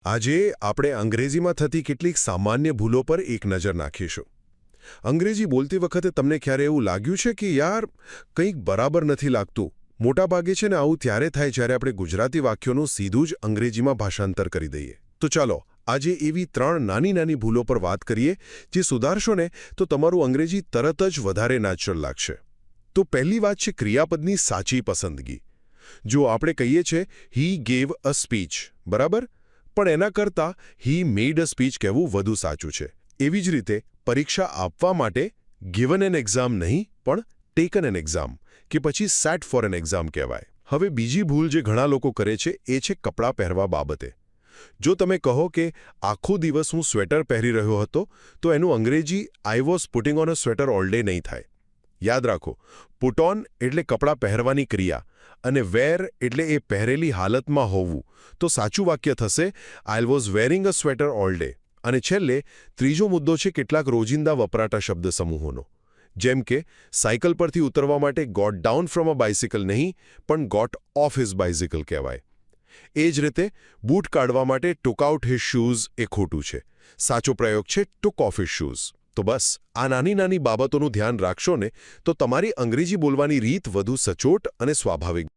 આજે આપણે અંગ્રેજીમાં થતી કેટલીક સામાન્ય ભૂલો પર એક નજર નાખીશું. અંગ્રેજી બોલતી વખતે તમને ક્યારે એવું લાગ્યું છે કે યાર કંઈક બરાબર નથી લાગતું? મોટાભાગે છે ને આવું ત્યારે થાય જ્યારે આપણે ગુજરાતી વાક્યોનું સીધું જ અંગ્રેજીમાં ભાષાંતર કરી દઈએ. તો ચાલો આજે એવી 3 નાની ભૂલો પર વાત કરીએ જે સુધારશો ને તો તમારું અંગ્રેજી તરત જ વધારે નેચરલ લાગશે. તો પહેલી વાત છે ક્રિયાપદની સાચી પસંદગી. જો આપણે કહીએ છીએ હી ગેવ અ સ્પીચ, બરાબર? પણ એના કરતાં હી મેડ અ સ્પીચ કહેવું વધુ સાચું છે. એવી જ રીતે પરીક્ષા આપવા માટે ગિવન એન એક્ઝામ નહીં પણ ટેકન એન એક્ઝામ કે પછી સેટ ફોર એન એક્ઝામ કહેવાય. હવે બીજી ભૂલ જે ઘણા લોકો કરે છે એ છે કપડાં પહેરવા બાબતે. જો તમે કહો કે આખો દિવસ હું સ્વેટર પહેરી રહ્યો હતો તો એનું અંગ્રેજી I was putting on a sweater all day નહીં થાય. યાદ રાખો, પુટ ઓન એટલે કપડાં પહેરવાની ક્રિયા અને વેર એટલે એ પહેરેલી હાલતમાં હોવું. તો સાચું વાક્ય થશે I was wearing a sweater all day. અને છેલ્લે ત્રીજો મુદ્દો છે કેટલાક રોજિંદા વપરાતા શબ્દ સમૂહોનો. જેમ કે સાયકલ પરથી ઉતરવા માટે got down from a bicycle નહીં પણ ગોટ ઓફ હિઝ બાઇસિકલ કહેવાય. એ જ રીતે બૂટ કાઢવા માટે ટુક આઉટ હિઝ શૂઝ એ ખોટું છે. સાચો પ્રયોગ છે ટુક ઓફ હિઝ શૂઝ. તો બસ આ નાની બાબતોનું ધ્યાન રાખશો ને તો તમારી અંગ્રેજી બોલવાની રીત વધુ સચોટ અને સ્વાભાવિક